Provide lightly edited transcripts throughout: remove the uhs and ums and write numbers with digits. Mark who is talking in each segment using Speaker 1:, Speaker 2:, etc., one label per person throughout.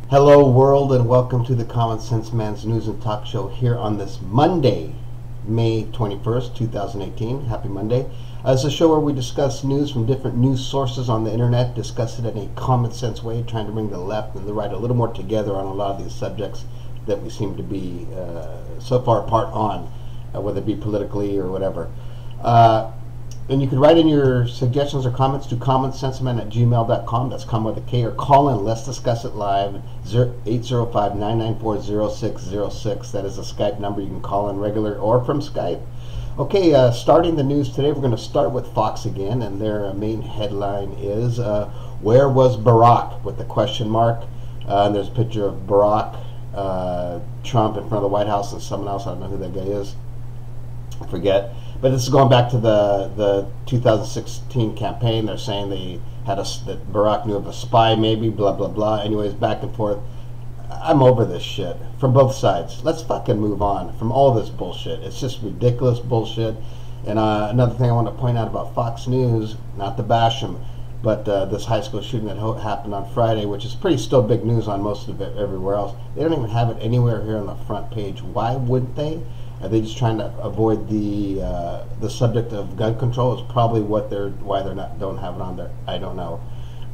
Speaker 1: Hello world, and welcome to the Common Sense Man's News and Talk Show here on this Monday, May 21st, 2018. Happy Monday. It's a show where we discuss news from different news sources on the internet, discuss it in a common sense way, trying to bring the left and the right a little more together on a lot of these subjects that we seem to be so far apart on, whether it be politically or whatever. And you can write in your suggestions or comments to commonsenseman@gmail.com. That's come with a K, or call in. Let's discuss it live. 805-994-0606. That is a Skype number. You can call in regular or from Skype. Okay, starting the news today, we're going to start with Fox again, and their main headline is "Where was Barack?" with the question mark. And there's a picture of Barack, Trump in front of the White House, and someone else. I don't know who that guy is. I forget. But this is going back to the 2016 campaign. They're saying they had that Barack knew of a spy, maybe, blah, blah, blah. Anyways, back and forth. I'm over this shit from both sides. Let's fucking move on from all this bullshit. It's just ridiculous bullshit. And another thing I want to point out about Fox News, not to bash them, but this high school shooting that happened on Friday, which is pretty still big news on most of it everywhere else. They don't even have it anywhere here on the front page. Why wouldn't they? Are they just trying to avoid the subject of gun control? Is probably why they're don't have it on there. I don't know.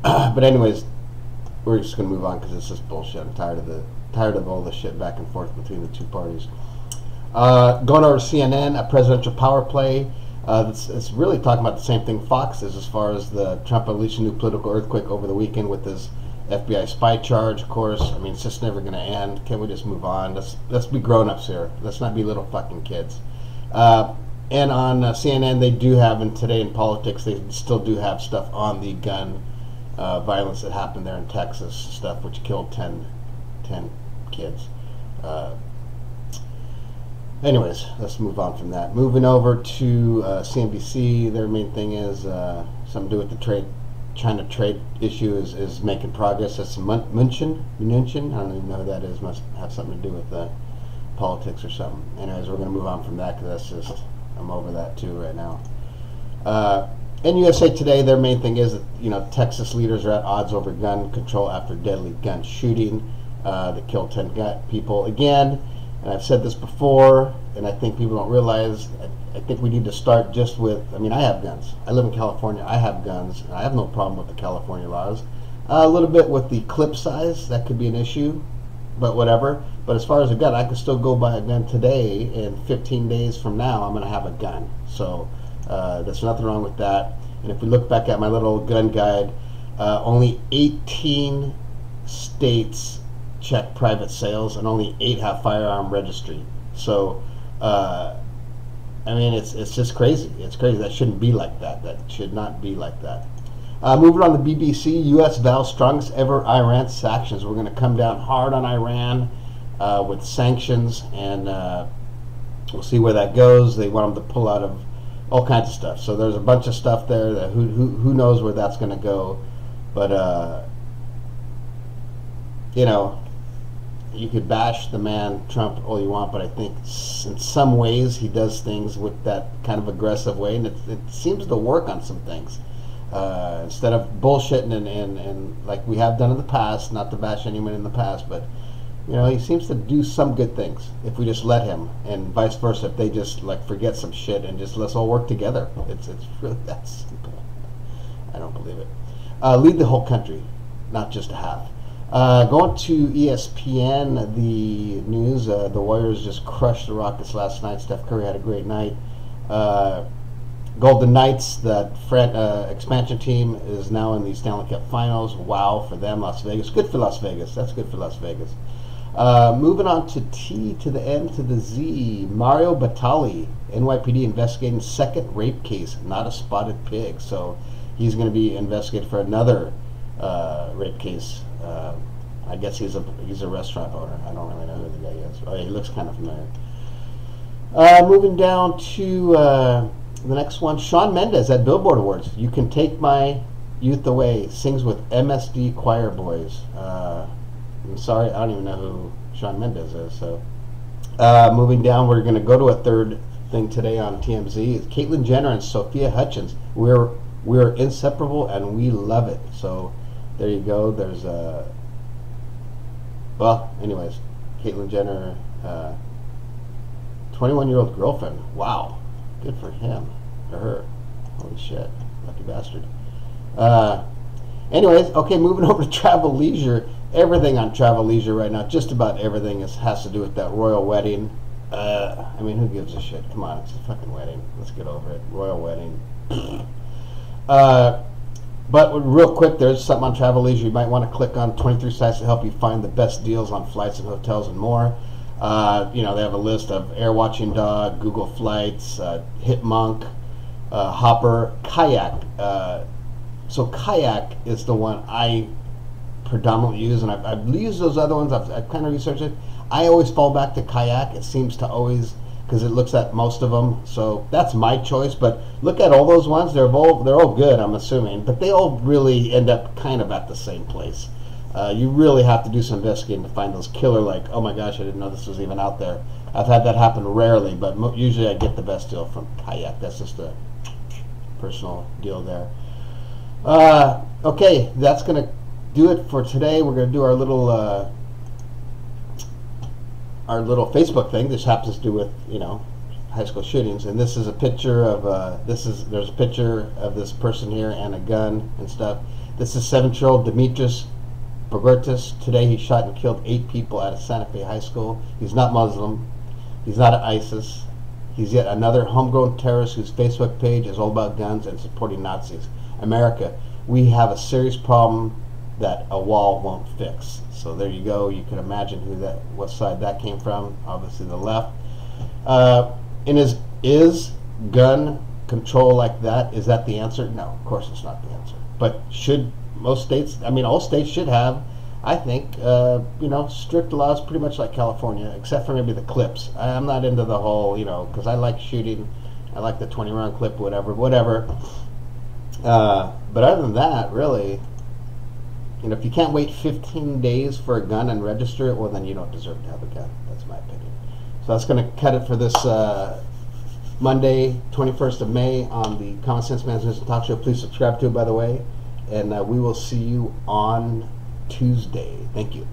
Speaker 1: But anyways, we're just gonna move on because it's just bullshit. I'm tired of all this shit back and forth between the two parties. Going over to CNN, a presidential power play. It's really talking about the same thing Fox is, as far as the Trump unleashed a new political earthquake over the weekend with his FBI spy charge, of course. I mean, it's just never going to end. Can we just move on? Let's be grown-ups here. Let's not be little fucking kids. And on CNN, they do have, and today in politics, they still do have stuff on the gun violence that happened there in Texas, stuff which killed 10 kids. Anyways, let's move on from that. Moving over to CNBC, their main thing is something to do with the China trade issue is making progress. That's Mnuchin. I don't even know who that is. Must have something to do with politics or something. Anyways, we're going to move on from that because that's just, I'm over that too right now. In USA Today, their main thing is that Texas leaders are at odds over gun control after deadly gun shooting that killed 10 people again. And I've said this before, and I think people don't realize. I think we need to start just with, I mean, I have guns. I live in California. I have guns. And I have no problem with the California laws. A little bit with the clip size. That could be an issue, but whatever. But as far as a gun, I could still go buy a gun today, and 15 days from now, I'm going to have a gun. So there's nothing wrong with that. And if we look back at my little gun guide, only 18 states check private sales, and only 8 have firearm registry. So, I mean, it's just crazy. It's crazy. That shouldn't be like that. That should not be like that. Moving on to BBC, U.S. vows strongest ever Iran sanctions. We're going to come down hard on Iran with sanctions, and we'll see where that goes. They want them to pull out of all kinds of stuff. So there's a bunch of stuff there that who knows where that's going to go. But, you could bash the man Trump all you want, but I think in some ways he does things with that kind of aggressive way, and it seems to work on some things. Instead of bullshitting and like we have done in the past, not to bash anyone in the past, but he seems to do some good things if we just let him, and vice versa if they just like forget some shit and just let's all work together. It's really that simple. I don't believe it. Lead the whole country, not just a half. Going to ESPN, the news, the Warriors just crushed the Rockets last night. Steph Curry had a great night. Golden Knights, that expansion team, is now in the Stanley Cup Finals. Wow for them, Las Vegas. Good for Las Vegas. That's good for Las Vegas. Moving on to T to the N to the Z. Mario Batali, NYPD investigating second rape case, not a spotted pig. So he's going to be investigated for another rape case. I guess he's a restaurant owner. I don't really know who the guy is. Oh, yeah, he looks kind of familiar. Moving down to the next one, Shawn Mendes at Billboard Awards. You Can Take My Youth Away sings with MSD Choir Boys. I'm sorry, I don't even know who Shawn Mendes is. So, moving down, we're going to go to a third thing today on TMZ. It's Caitlyn Jenner and Sophia Hutchins. We're inseparable and we love it. So there you go. There's Well, anyways, Caitlyn Jenner, 21-year-old girlfriend. Wow, good for him or her. Holy shit, lucky bastard. Uh, Anyways, okay, moving over to travel leisure. Everything on travel leisure right now, just about everything has to do with that royal wedding. I mean, who gives a shit? Come on, it's a fucking wedding. Let's get over it. Royal wedding. But real quick, there's something on travel leisure you might want to click on. 23 sites to help you find the best deals on flights and hotels and more. They have a list of Air Watching Dog, Google Flights, Hitmonk, Hopper, Kayak. So Kayak is the one I predominantly use, and I've used those other ones. I've kind of researched it. I always fall back to Kayak. It seems to always, because it looks at most of them. So that's my choice. But look at all those ones. They're all good, I'm assuming. But they all really end up kind of at the same place. You really have to do some investigating to find those killer, like, oh my gosh, I didn't know this was even out there. I've had that happen rarely, but usually I get the best deal from Kayak. That's just a personal deal there. Okay, that's going to do it for today. We're going to do our little Facebook thing. This happens to do with, high school shootings. And this is a picture of, there's a picture of this person here and a gun and stuff. This is 7-year-old Demetrius Bogertis. Today he shot and killed 8 people at a Santa Fe high school. He's not Muslim. He's not an ISIS. He's yet another homegrown terrorist whose Facebook page is all about guns and supporting Nazis. America, we have a serious problem that a wall won't fix. So there you go. You can imagine what side that came from. Obviously the left. And is gun control like that? Is that the answer? No, of course it's not the answer. But should most states? I mean, all states should have. I think strict laws, pretty much like California, except for maybe the clips. I'm not into the whole, because I like shooting. I like the 20-round clip, whatever. But other than that, really, if you can't wait 15 days for a gun and register it, well, then you don't deserve to have a gun. That's my opinion. So that's going to cut it for this Monday, 21st of May on the Common Sense Man's News and Talk Show. Please subscribe to it, by the way. And we will see you on Tuesday. Thank you.